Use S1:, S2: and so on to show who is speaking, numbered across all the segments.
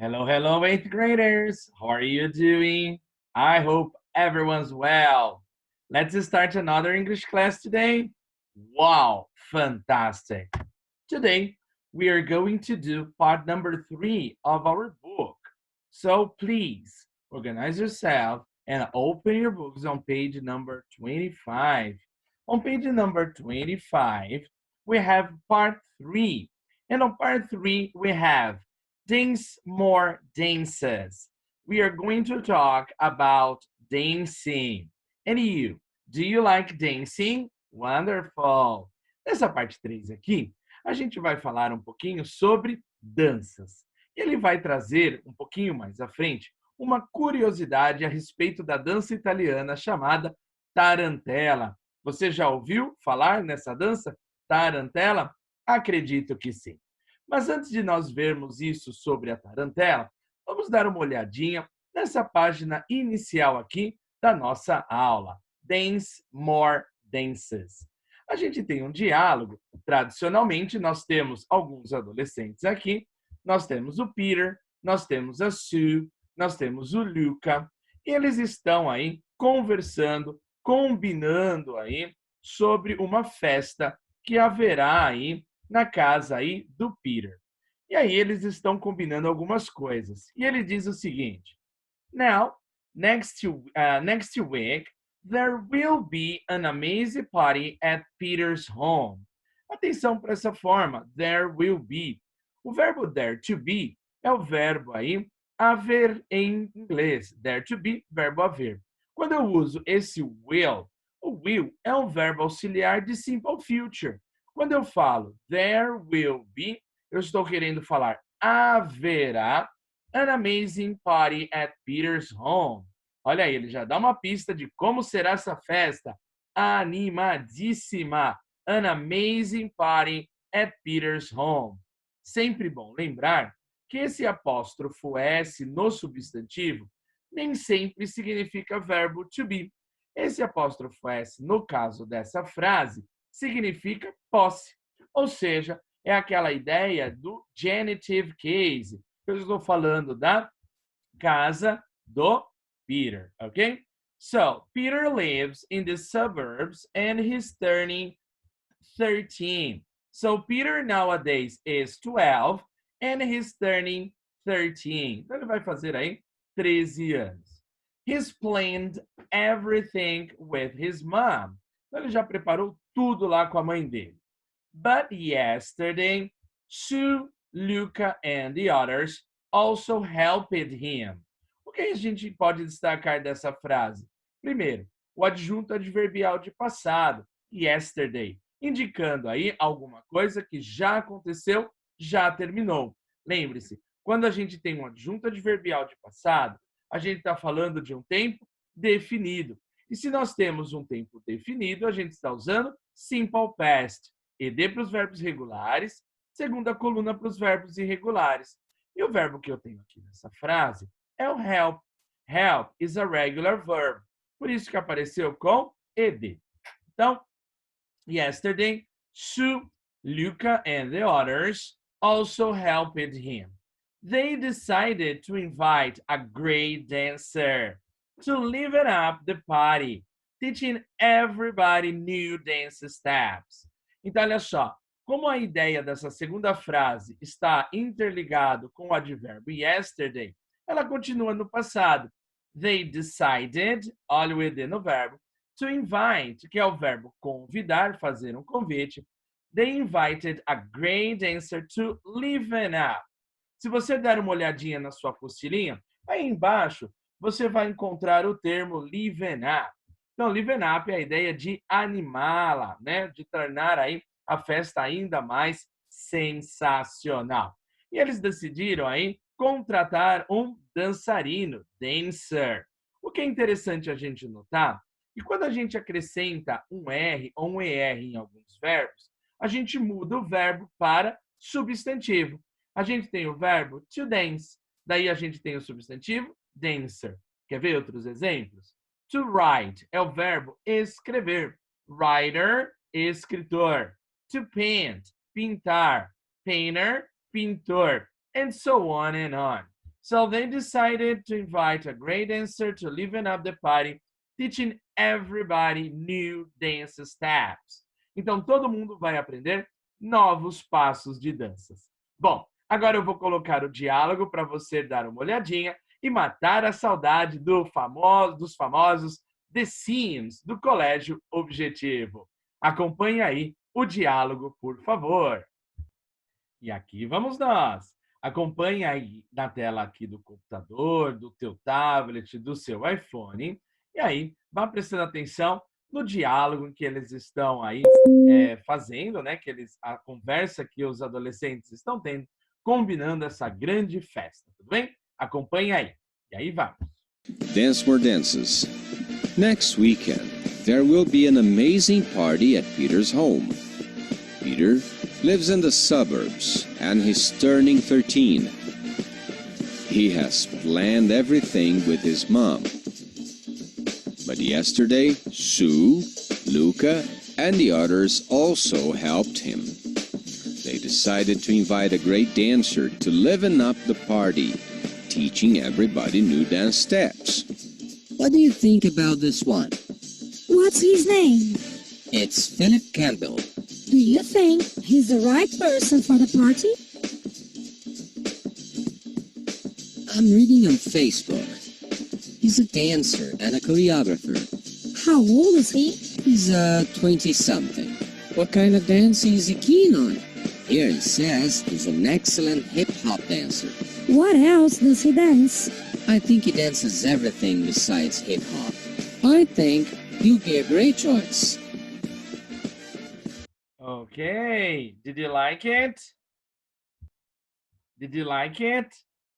S1: Hello, hello, eighth graders. How are you doing? I hope everyone's well. Let's start another English class today. Wow, fantastic. Today, we are going to do part number 3 of our book. So please organize yourself and open your books on page number 25. On page number 25, we have part 3. And on part 3, we have Dance More Dances. We are going to talk about dancing. And you, do you like dancing? Wonderful! Nessa parte 3 aqui, a gente vai falar um pouquinho sobre danças. E ele vai trazer, um pouquinho mais à frente, uma curiosidade a respeito da dança italiana chamada tarantela. Você já ouviu falar nessa dança? Tarantela? Acredito que sim. Mas antes de nós vermos isso sobre a tarantela, vamos dar uma olhadinha nessa página inicial aqui da nossa aula. Dance More Dances. A gente tem um diálogo. Tradicionalmente, nós temos alguns adolescentes aqui. Nós temos o Peter, nós temos a Sue, nós temos o Luca. E eles estão aí conversando, combinando aí sobre uma festa que haverá aí na casa aí do Peter. E aí eles estão combinando algumas coisas. E ele diz o seguinte: Now, next week, there will be an amazing party at Peter's home. Atenção para essa forma, there will be. O verbo there to be é o verbo aí haver em inglês. There to be, verbo haver. Quando eu uso esse will, o will é um verbo auxiliar de simple future. Quando eu falo there will be, eu estou querendo falar haverá an amazing party at Peter's home. Olha aí, ele já dá uma pista de como será essa festa. Animadíssima. An amazing party at Peter's home. Sempre bom lembrar que esse apóstrofo S no substantivo nem sempre significa verbo to be. Esse apóstrofo S, no caso dessa frase, significa posse. Ou seja, é aquela ideia do genitive case. Eu estou falando da casa do Peter, ok? So, Peter lives in the suburbs and he's turning 13. So, Peter nowadays is 12 and he's turning 13. Então, ele vai fazer aí 13 anos. He's planned everything with his mom. Então, ele já preparou tudo lá com a mãe dele. But yesterday, Sue, Luca, and the others also helped him. O que a gente pode destacar dessa frase? Primeiro, o adjunto adverbial de passado, yesterday, indicando aí alguma coisa que já aconteceu, já terminou. Lembre-se, quando a gente tem um adjunto adverbial de passado, a gente está falando de um tempo definido. E se nós temos um tempo definido, a gente está usando simple past. ED para os verbos regulares, segunda coluna para os verbos irregulares. E o verbo que eu tenho aqui nessa frase é o help. Help is a regular verb. Por isso que apareceu com ED. Então, yesterday, Sue, Luca, and the others also helped him. They decided to invite a great dancer to liven up the party, teaching everybody new dance steps. Então, olha só, como a ideia dessa segunda frase está interligado com o advérbio yesterday, ela continua no passado. They decided, olha o ed no verbo, to invite, que é o verbo convidar, fazer um convite. They invited a great dancer to liven up. Se você der uma olhadinha na sua apostilinha, aí embaixo você vai encontrar o termo liven up. Então, liven up é a ideia de animá-la, né? De tornar aí a festa ainda mais sensacional. E eles decidiram aí contratar um dançarino, dancer. O que é interessante a gente notar, que quando a gente acrescenta um R ou um ER em alguns verbos, a gente muda o verbo para substantivo. A gente tem o verbo to dance, daí a gente tem o substantivo dancer. Quer ver outros exemplos? To write é o verbo escrever. Writer, escritor. To paint, pintar. Painter, pintor. And so on and on. So they decided to invite a great dancer to liven up the party, teaching everybody new dance steps. Então, todo mundo vai aprender novos passos de danças. Bom, agora eu vou colocar o diálogo para você dar uma olhadinha e matar a saudade dos famosos The Sims do Colégio Objetivo. Acompanhe aí o diálogo, por favor. E aqui vamos nós. Acompanhe aí na tela aqui do computador, do teu tablet, do seu iPhone. E aí, vá prestando atenção no diálogo que eles estão aí fazendo, né? A conversa que os adolescentes estão tendo, combinando essa grande festa, tudo bem? Acompanhe aí. E aí vamos.
S2: Dance More Dances. Next weekend, there will be an amazing party at Peter's home. Peter lives in the suburbs and he's turning 13. He has planned everything with his mom. But yesterday, Sue, Luca, and the others also helped him. They decided to invite a great dancer to liven up the party, teaching everybody new dance steps.
S3: What do you think about this one?
S4: What's his name?
S3: It's Philip Campbell.
S4: Do you think he's the right person for the party?
S3: I'm reading on Facebook. He's a dancer and a choreographer.
S4: How old is he?
S3: He's 20-something. What kind of dancing is he keen on? Here it says he's an excellent hip-hop dancer.
S4: What else does he dance?
S3: I think he dances everything besides hip-hop. I think he'll be a great choice.
S1: Okay, did you like it? Did you like it?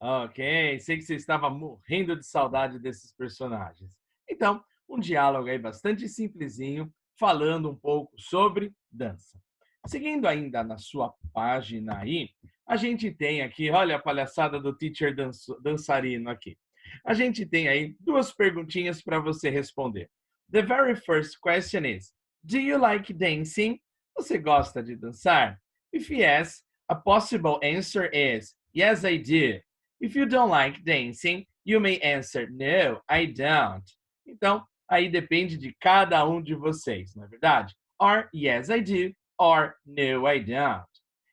S1: Ok, sei que você estava morrendo de saudade desses personagens. Então, um diálogo aí bastante simplesinho, falando um pouco sobre dança. Seguindo ainda na sua página aí, a gente tem aqui, olha a palhaçada do teacher dançarino aqui. A gente tem aí duas perguntinhas para você responder. The very first question is, do you like dancing? Você gosta de dançar? If yes, a possible answer is, yes, I do. If you don't like dancing, you may answer, no, I don't. Então, aí depende de cada um de vocês, não é verdade? Or, yes, I do, or, no, I don't.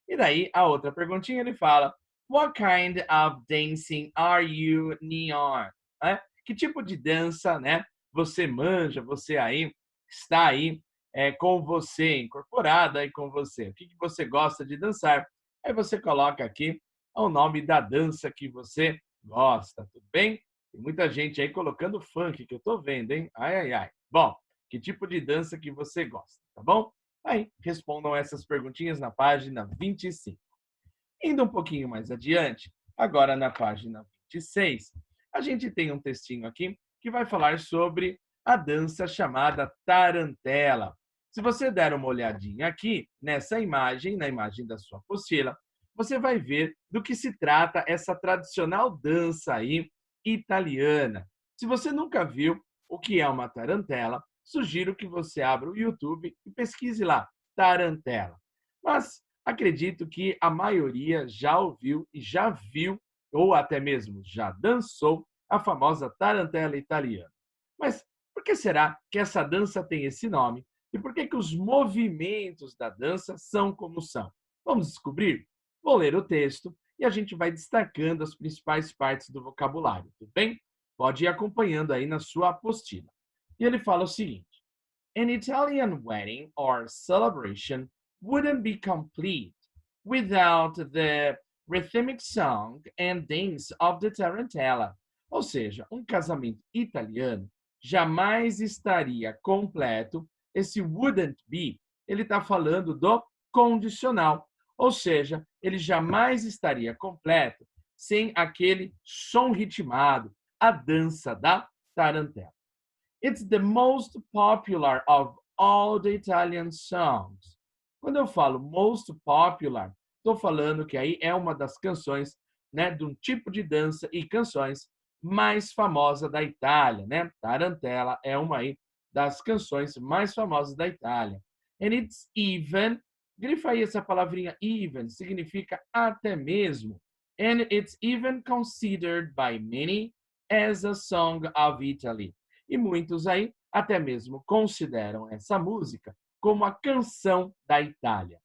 S1: E daí, a outra perguntinha, ele fala, what kind of dancing are you neon? Que tipo de dança, né? Você manja, você aí, está aí com você, incorporada aí com você. O que você gosta de dançar? Aí você coloca aqui o nome da dança que você gosta, tudo bem? Tem muita gente aí colocando funk, que eu tô vendo, hein? Ai, ai, ai. Bom, que tipo de dança que você gosta, tá bom? Aí, respondam essas perguntinhas na página 25. Indo um pouquinho mais adiante, agora na página 26, a gente tem um textinho aqui que vai falar sobre a dança chamada tarantela. Se você der uma olhadinha aqui nessa imagem, na imagem da sua apostila, você vai ver do que se trata essa tradicional dança aí italiana. Se você nunca viu o que é uma tarantela, sugiro que você abra o YouTube e pesquise lá, tarantela. Mas acredito que a maioria já ouviu e já viu, ou até mesmo já dançou, a famosa tarantela italiana. Mas por que será que essa dança tem esse nome? E por que os movimentos da dança são como são? Vamos descobrir? Vou ler o texto e a gente vai destacando as principais partes do vocabulário, tudo bem? Pode ir acompanhando aí na sua apostila. E ele fala o seguinte: An Italian wedding or celebration wouldn't be complete without the rhythmic song and dance of the tarantella. Ou seja, um casamento italiano jamais estaria completo. Esse wouldn't be, ele está falando do condicional. Ou seja, ele jamais estaria completo sem aquele som ritmado, a dança da tarantela. It's the most popular of all the Italian songs. Quando eu falo most popular, estou falando que aí é uma das canções, né, de um tipo de dança e canções mais famosa da Itália, né? Tarantela é uma aí das canções mais famosas da Itália. And it's even, grifa aí essa palavrinha even, significa até mesmo. and it's even considered by many as a song of Italy. E muitos aí até mesmo consideram essa música como a canção da Itália.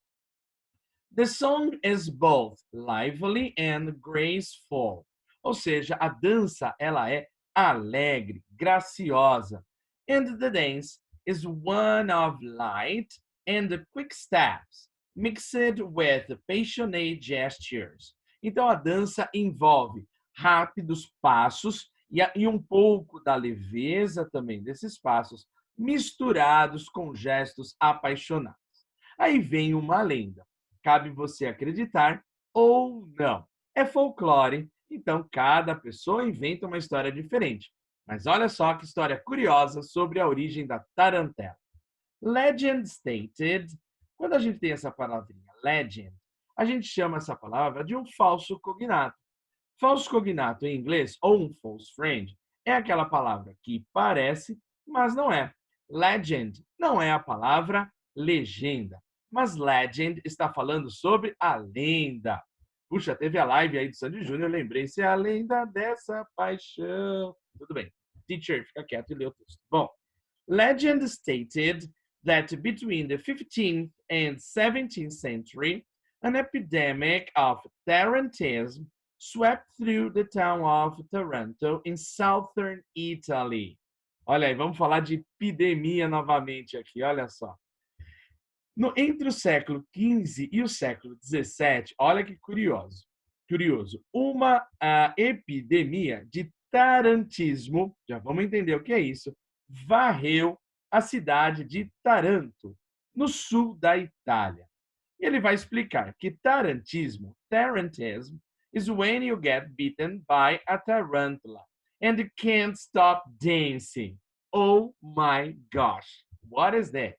S1: The song is both lively and graceful. Ou seja, a dança ela é alegre, graciosa. And the dance is one of light and quick steps, mixed with passionate gestures. Então a dança envolve rápidos passos e um pouco da leveza também desses passos, misturados com gestos apaixonados. Aí vem uma lenda. Cabe você acreditar ou não. É folclore, então cada pessoa inventa uma história diferente. Mas olha só que história curiosa sobre a origem da tarantela. Legend stated, quando a gente tem essa palavrinha legend, a gente chama essa palavra de um falso cognato. Falso cognato em inglês, ou um false friend, é aquela palavra que parece, mas não é. Legend não é a palavra legenda, mas legend está falando sobre a lenda. Puxa, teve a live aí do Sandy Júnior, lembrei, se é a lenda dessa paixão. Tudo bem, teacher, fica quieto e lê o texto. Bom, legend stated that between the 15th and 17th century, an epidemic of tarantism swept through the town of Taranto in southern Italy. Olha aí, vamos falar de epidemia novamente aqui, olha só. Entre o século XV e o século XVII, olha que curioso, uma epidemia de tarantismo, já vamos entender o que é isso, varreu a cidade de Taranto, no sul da Itália. E ele vai explicar que tarantism, is when you get bitten by a tarantula and can't stop dancing. Oh my gosh, what is that?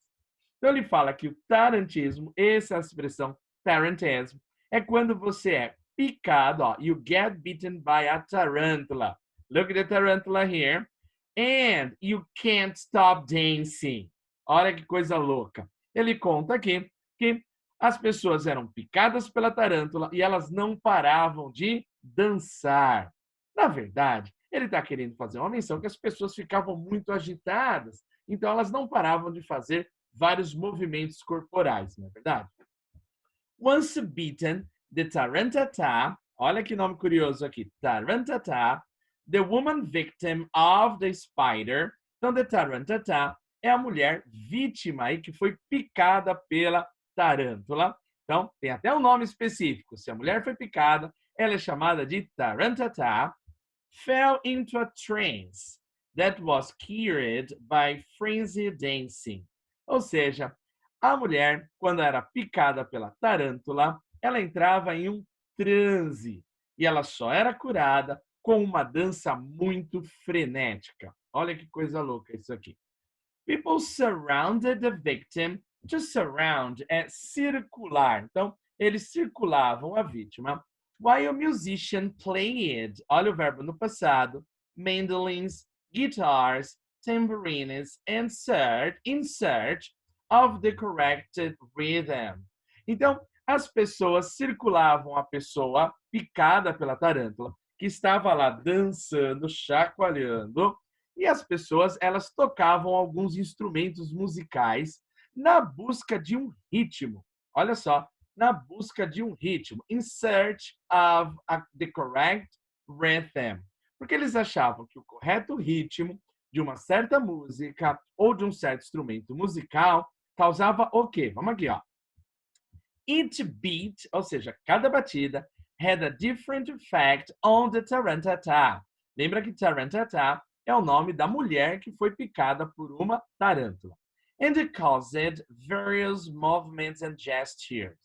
S1: Então ele fala que o tarantismo, essa expressão tarantism, é quando você é picado, ó, you get bitten by a tarantula. Look at the tarantula here. And you can't stop dancing. Olha que coisa louca. Ele conta aqui que as pessoas eram picadas pela tarântula e elas não paravam de dançar. Na verdade, ele está querendo fazer uma menção que as pessoas ficavam muito agitadas, então elas não paravam de fazer vários movimentos corporais, não é verdade? Once bitten, the tarantata, olha que nome curioso aqui, tarantata, the woman victim of the spider. Então, the tarantata é a mulher vítima aí que foi picada pela tarântula. Então, tem até um nome específico. Se a mulher foi picada, ela é chamada de tarantata. Fell into a trance that was cured by frenzied dancing. Ou seja, a mulher, quando era picada pela tarântula, ela entrava em um transe e ela só era curada com uma dança muito frenética. Olha que coisa louca isso aqui. People surrounded the victim. To surround é circular. Então, eles circulavam a vítima. While a musician played, olha o verbo no passado, mandolins, guitars, tambourines, and in search of the correct rhythm. Então, as pessoas circulavam a pessoa picada pela tarântula, que estava lá dançando, chacoalhando, e as pessoas, elas tocavam alguns instrumentos musicais na busca de um ritmo. Olha só, na busca de um ritmo. In search of the correct rhythm. Porque eles achavam que o correto ritmo de uma certa música ou de um certo instrumento musical causava o quê? Vamos aqui, ó. Each beat, ou seja, cada batida, had a different effect on the tarantata. Lembra que tarantata é o nome da mulher que foi picada por uma tarântula. And it caused various movements and gestures.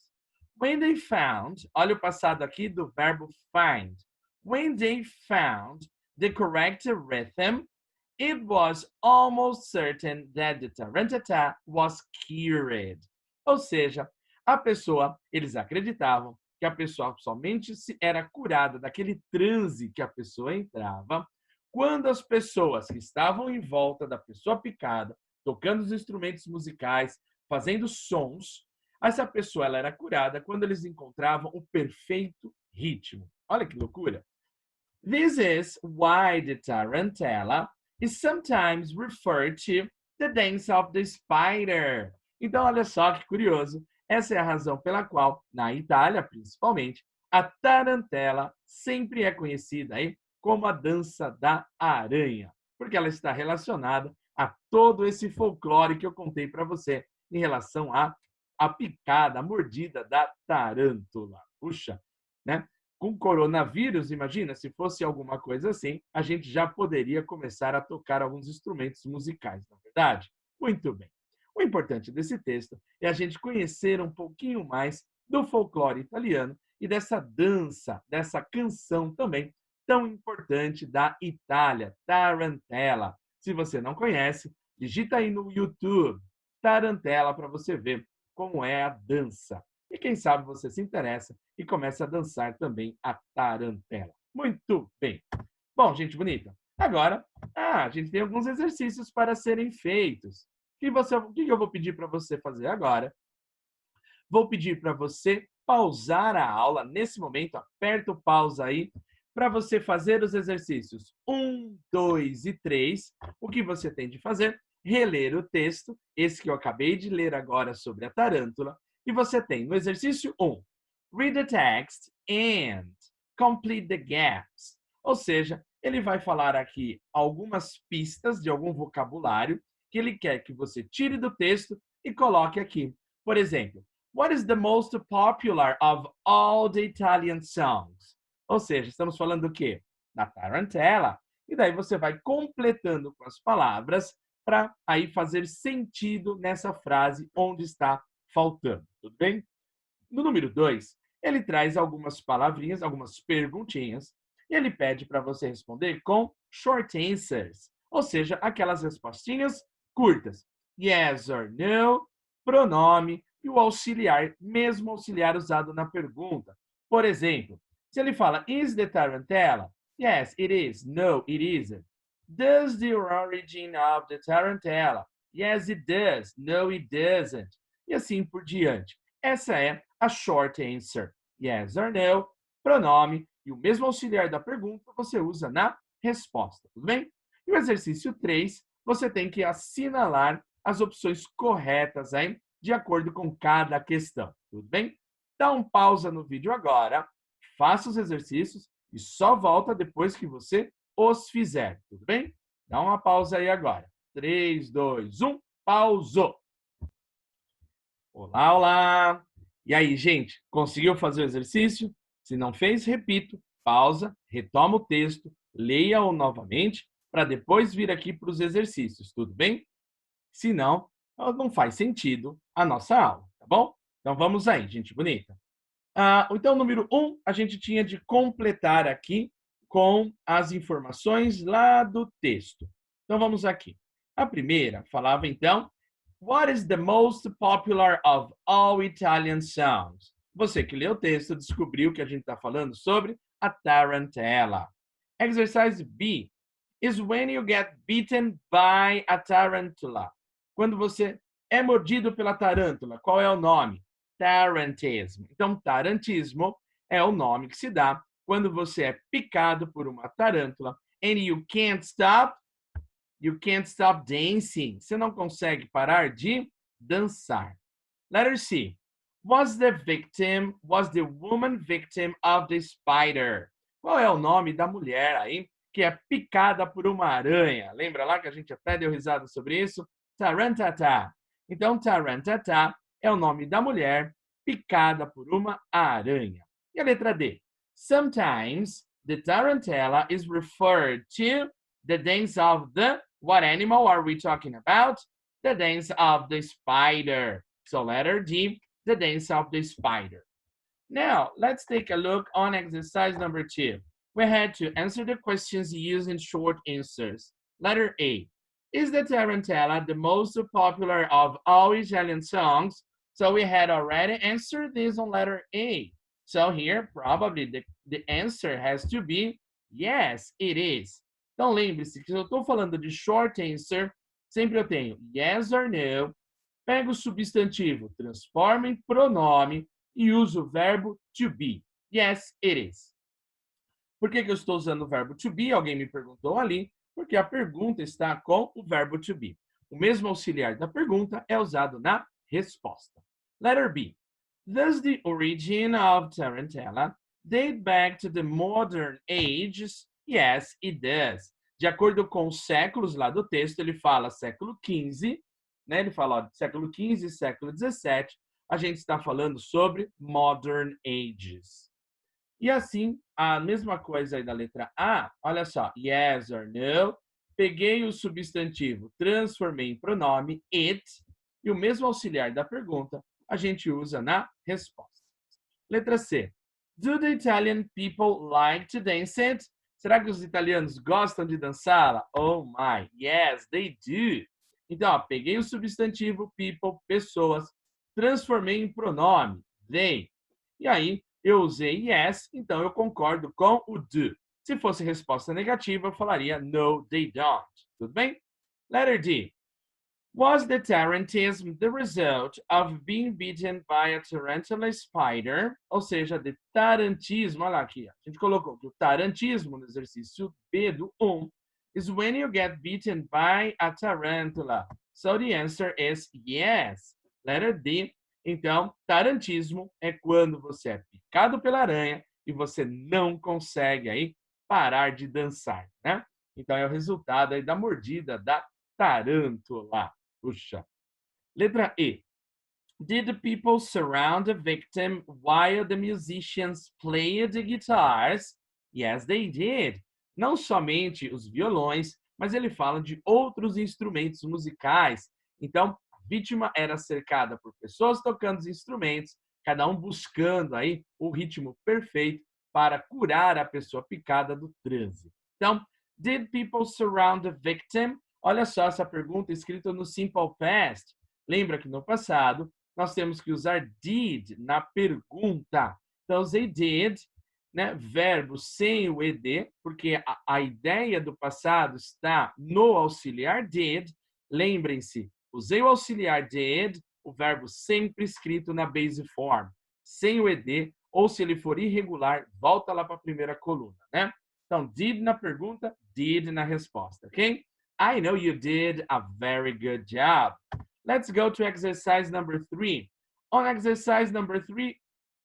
S1: When they found, olha o passado aqui do verbo find. When they found the correct rhythm, it was almost certain that the tarantata was cured. Ou seja, a pessoa, eles acreditavam que a pessoa somente era curada daquele transe que a pessoa entrava quando as pessoas que estavam em volta da pessoa picada, tocando os instrumentos musicais, fazendo sons, essa pessoa ela era curada quando eles encontravam o perfeito ritmo. Olha que loucura. This is why the tarantella is sometimes referred to the dance of the spider. Então, olha só que curioso. Essa é a razão pela qual, na Itália, principalmente, a tarantela sempre é conhecida aí como a dança da aranha, porque ela está relacionada a todo esse folclore que eu contei para você em relação à picada, a mordida da tarântula. Puxa, né? Com coronavírus, imagina, se fosse alguma coisa assim, a gente já poderia começar a tocar alguns instrumentos musicais, não é verdade? Muito bem. O importante desse texto é a gente conhecer um pouquinho mais do folclore italiano e dessa dança, dessa canção também tão importante da Itália, Tarantella. Se você não conhece, digita aí no YouTube Tarantella para você ver como é a dança. E quem sabe você se interessa e começa a dançar também a tarantela. Muito bem. Bom, gente bonita, agora a gente tem alguns exercícios para serem feitos. O que eu vou pedir para você fazer agora? Vou pedir para você pausar a aula nesse momento, aperta o pausa aí, para você fazer os exercícios 1, 2 e 3. O que você tem de fazer? Reler o texto, esse que eu acabei de ler agora sobre a tarântula. E você tem no exercício 1, read the text and complete the gaps. Ou seja, ele vai falar aqui algumas pistas de algum vocabulário que ele quer que você tire do texto e coloque aqui. Por exemplo, what is the most popular of all the Italian songs? Ou seja, estamos falando do quê? Da tarantela. E daí você vai completando com as palavras para aí fazer sentido nessa frase onde está faltando, tudo bem? No número 2, ele traz algumas palavrinhas, algumas perguntinhas, e ele pede para você responder com short answers, ou seja, aquelas respostinhas curtas. Yes or no, pronome e o auxiliar, mesmo auxiliar usado na pergunta. Por exemplo, se ele fala, is the tarantella? Yes, it is. No, it isn't. Does the origin of the tarantella? Yes, it does. No, it doesn't. E assim por diante. Essa é a short answer. Yes or no, pronome e o mesmo auxiliar da pergunta você usa na resposta, tudo bem? E o exercício 3, você tem que assinalar as opções corretas aí, de acordo com cada questão, tudo bem? Dá um pausa no vídeo agora, faça os exercícios e só volta depois que você os fizer, tudo bem? Dá uma pausa aí agora. 3, 2, 1, pausou! Olá, olá! E aí, gente, conseguiu fazer o exercício? Se não fez, repito, pausa, retoma o texto, leia-o novamente, para depois vir aqui para os exercícios, tudo bem? Se não, não faz sentido a nossa aula, tá bom? Então vamos aí, gente bonita. Então, número 1, a gente tinha de completar aqui com as informações lá do texto. Então vamos aqui. A primeira falava então, what is the most popular of all Italian songs? Você que leu o texto descobriu que a gente está falando sobre a tarantella. Exercise B is when you get bitten by a tarantula. Quando você é mordido pela tarântula, qual é o nome? Tarantismo. Então, tarantismo é o nome que se dá quando você é picado por uma tarântula and you can't stop dancing. Você não consegue parar de dançar. Letter C. Was the woman victim of the spider? Qual é o nome da mulher aí que é picada por uma aranha? Lembra lá que a gente até deu risada sobre isso? Tarantata. Então, tarantata é o nome da mulher picada por uma aranha. E a letra D. Sometimes the tarantella is referred to the dance of the... What animal are we talking about? The dance of the spider. So letter D, the dance of the spider. Now, let's take a look on exercise number 2. We had to answer the questions using short answers. Letter A. Is the tarantella the most popular of all Italian songs? So we had already answered this on letter A. So here, probably the answer has to be yes, it is. Então, lembre-se que se eu estou falando de short answer, sempre eu tenho yes or no, pego o substantivo, transformo em pronome e uso o verbo to be. Yes, it is. Por que eu estou usando o verbo to be? Alguém me perguntou ali, porque a pergunta está com o verbo to be. O mesmo auxiliar da pergunta é usado na resposta. Letter B. Does the origin of tarantella date back to the modern ages? Yes, it does. De acordo com os séculos lá do texto, ele fala século XV, né? Ele fala ó, século XV e século XVII. A gente está falando sobre modern ages. E assim, a mesma coisa aí da letra A, olha só, yes or no, peguei o substantivo, transformei em pronome it, e o mesmo auxiliar da pergunta a gente usa na resposta. Letra C. Do the Italian people like to dance it? Será que os italianos gostam de dançá-la? Oh my, yes, they do. Então, ó, peguei o substantivo people, pessoas, transformei em pronome, they. E aí, eu usei yes, então eu concordo com o do. Se fosse resposta negativa, eu falaria no, they don't. Tudo bem? Letter D. Was the tarantism the result of being bitten by a tarantula spider? Ou seja, de tarantismo, olha aqui, a gente colocou que o tarantismo no exercício B do 1 is when you get bitten by a tarantula. So the answer is yes. Letter D. Então, tarantismo é quando você é picado pela aranha e você não consegue aí parar de dançar, né? Então, é o resultado aí da mordida da tarântula. Puxa. Letra E. Did the people surround the victim while the musicians played the guitars? Yes, they did. Não somente os violões, mas ele fala de outros instrumentos musicais. Então, a vítima era cercada por pessoas tocando os instrumentos, cada um buscando aí o ritmo perfeito para curar a pessoa picada do transe. Então, did people surround the victim? Olha só essa pergunta escrita no simple past. Lembra que no passado nós temos que usar did na pergunta. Então, usei did, né? Verbo sem o ed, porque a ideia do passado está no auxiliar did. Lembrem-se, usei o auxiliar did, o verbo sempre escrito na base form, sem o ed, ou se ele for irregular, volta lá para a primeira coluna, né? Então, did na pergunta, did na resposta, ok? I know you did a very good job. Let's go to exercise number 3. On exercise number 3,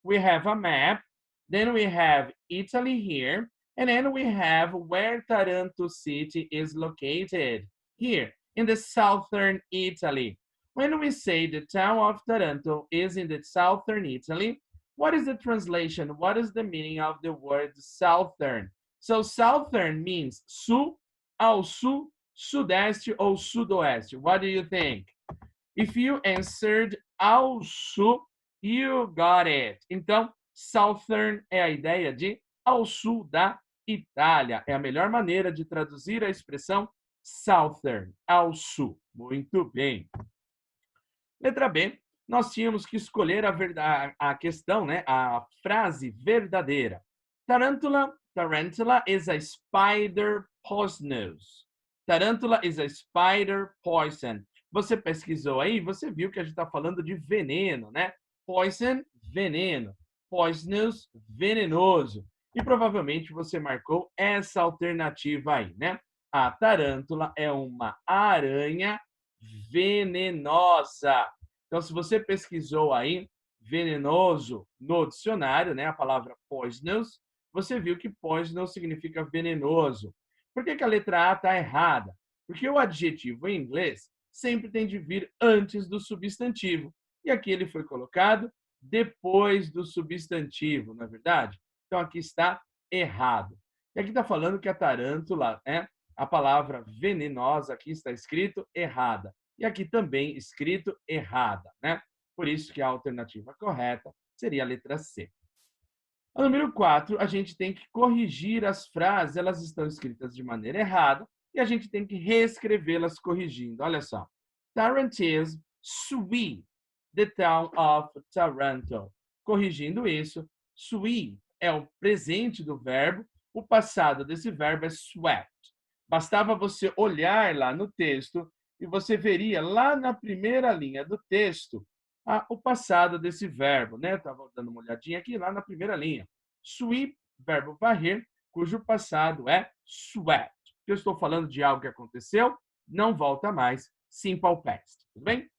S1: we have a map. Then we have Italy here. And then we have where Taranto city is located. Here, in the southern Italy. When we say the town of Taranto is in the southern Italy, what is the translation? What is the meaning of the word southern? So southern means sul, ao sul, sudeste ou sudoeste. What do you think? If you answered ao sul, you got it. Então, southern é a ideia de ao sul da Itália. É a melhor maneira de traduzir a expressão southern, ao sul. Muito bem. Letra B, nós tínhamos que escolher a questão, né? A frase verdadeira. Tarantula is a spider poisonous. Tarantula is a spider poison. Você pesquisou aí, você viu que a gente está falando de veneno, né? Poison, veneno. Poisonous, venenoso. E provavelmente você marcou essa alternativa aí, né? A tarântula é uma aranha venenosa. Então, se você pesquisou aí venenoso no dicionário, né? A palavra poisonous, você viu que poisonous significa venenoso. Por que a letra A está errada? Porque o adjetivo em inglês sempre tem de vir antes do substantivo. E aqui ele foi colocado depois do substantivo, não é verdade? Então, aqui está errado. E aqui está falando que a tarântula, né? A palavra venenosa aqui está escrito errada. E aqui também escrito errada, né? Por isso que a alternativa correta seria a letra C. A número 4, a gente tem que corrigir as frases, elas estão escritas de maneira errada, e a gente tem que reescrevê-las corrigindo. Olha só. Tarantism, sweet, the town of Taranto. Corrigindo isso, sweet é o presente do verbo, o passado desse verbo é swept. Bastava você olhar lá no texto e você veria lá na primeira linha do texto o passado desse verbo, né? Estava dando uma olhadinha aqui lá na primeira linha. Sweep, verbo varrer, cujo passado é sweat. Eu estou falando de algo que aconteceu, não volta mais, simple past. Tudo bem?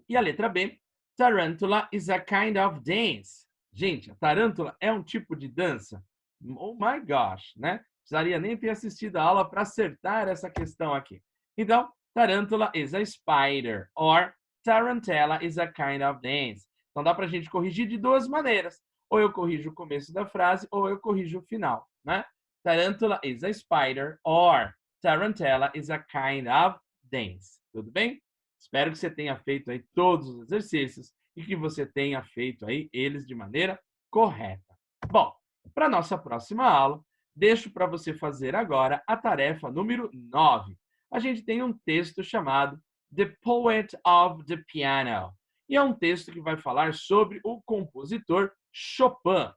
S1: E a letra B, tarantula is a kind of dance. Gente, a tarântula é um tipo de dança. Oh my gosh, né? Precisaria nem ter assistido a aula para acertar essa questão aqui. Então, tarantula is a spider, or tarantella is a kind of dance. Então, dá para a gente corrigir de duas maneiras. Ou eu corrijo o começo da frase, ou eu corrijo o final, né? Tarantula is a spider, or tarantella is a kind of dance. Tudo bem? Espero que você tenha feito aí todos os exercícios e que você tenha feito aí eles de maneira correta. Bom, para nossa próxima aula, deixo para você fazer agora a tarefa número 9. A gente tem um texto chamado The Poet of the Piano. E é um texto que vai falar sobre o compositor Chopin.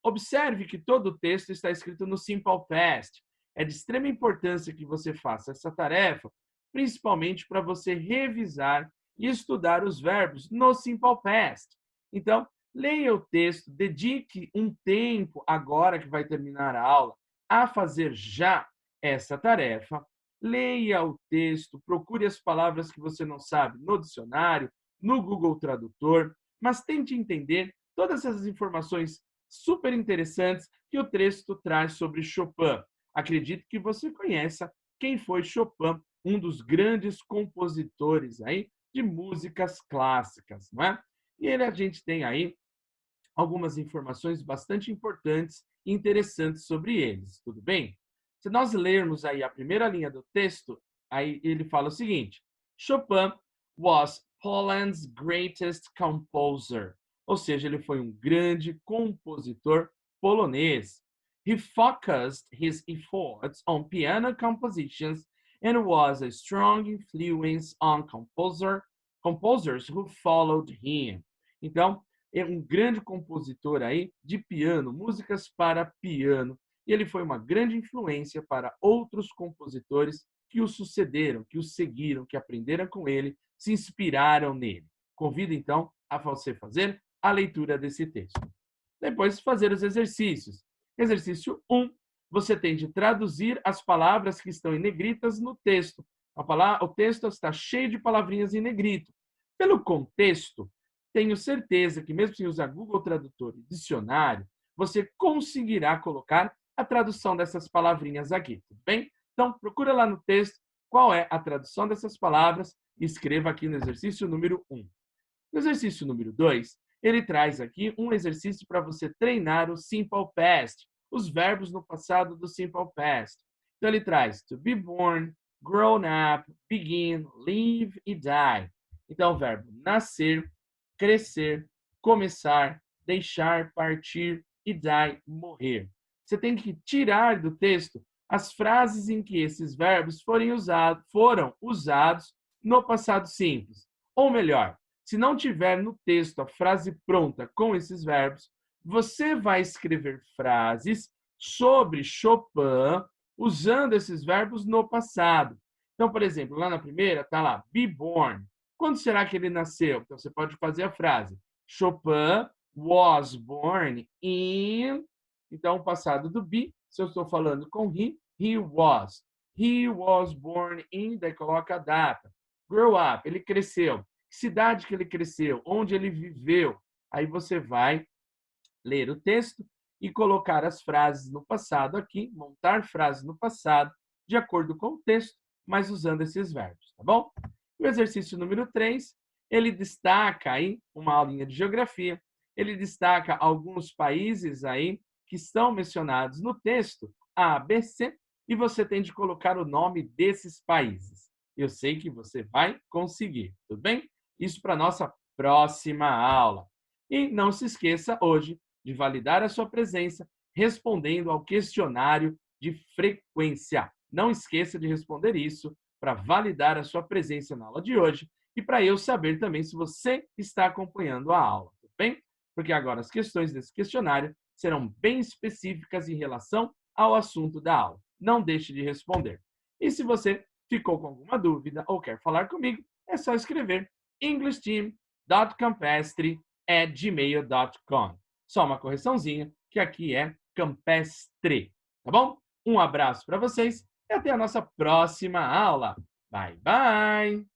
S1: Observe que todo o texto está escrito no Simple Past. É de extrema importância que você faça essa tarefa, principalmente para você revisar e estudar os verbos no Simple Past. Então, leia o texto, dedique um tempo, agora que vai terminar a aula, a fazer já essa tarefa. Leia o texto, procure as palavras que você não sabe no dicionário, no Google Tradutor, mas tente entender todas essas informações super interessantes que o texto traz sobre Chopin. Acredito que você conheça quem foi Chopin, um dos grandes compositores aí de músicas clássicas, não é? E a gente tem aí algumas informações bastante importantes e interessantes sobre eles, tudo bem? Se nós lermos aí a primeira linha do texto, aí ele fala o seguinte: Chopin was Poland's greatest composer. Ou seja, ele foi um grande compositor polonês. He focused his efforts on piano compositions and was a strong influence on composers who followed him. Então, é um grande compositor aí de piano, músicas para piano, e ele foi uma grande influência para outros compositores que o sucederam, que o seguiram, que aprenderam com ele, se inspiraram nele. Convido, então, a você fazer a leitura desse texto. Depois, fazer os exercícios. Exercício 1, você tem de traduzir as palavras que estão em negritas no texto. O texto está cheio de palavrinhas em negrito. Pelo contexto, tenho certeza que mesmo sem usar Google Tradutor e dicionário, você conseguirá colocar a tradução dessas palavrinhas aqui, tudo bem? Então, procura lá no texto qual é a tradução dessas palavras e escreva aqui no exercício número 1. No exercício número 2, ele traz aqui um exercício para você treinar o Simple Past, os verbos no passado do Simple Past. Então, ele traz to be born, grown up, begin, live e die. Então, o verbo nascer, crescer, começar, deixar, partir e die, morrer. Você tem que tirar do texto as frases em que esses verbos foram usados no passado simples. Ou melhor, se não tiver no texto a frase pronta com esses verbos, você vai escrever frases sobre Chopin usando esses verbos no passado. Então, por exemplo, lá na primeira está lá, be born. Quando será que ele nasceu? Então, você pode fazer a frase Chopin was born in... Então, o passado do be, se eu estou falando com he was. He was born in, daí coloca a data. Grow up, ele cresceu. Que cidade que ele cresceu? Onde ele viveu? Aí você vai ler o texto e colocar as frases no passado aqui, montar frases no passado, de acordo com o texto, mas usando esses verbos, tá bom? O exercício número 3, ele destaca aí uma aulinha de geografia, ele destaca alguns países aí que estão mencionados no texto, A, B, C, e você tem de colocar o nome desses países. Eu sei que você vai conseguir, tudo bem? Isso para a nossa próxima aula. E não se esqueça hoje de validar a sua presença respondendo ao questionário de frequência. Não esqueça de responder isso para validar a sua presença na aula de hoje e para eu saber também se você está acompanhando a aula, tudo bem? Porque agora as questões desse questionário serão bem específicas em relação ao assunto da aula. Não deixe de responder. E se você ficou com alguma dúvida ou quer falar comigo, é só escrever englishteam.campestre@gmail.com. Só uma correçãozinha, que aqui é campestre, tá bom? Um abraço para vocês e até a nossa próxima aula. Bye, bye!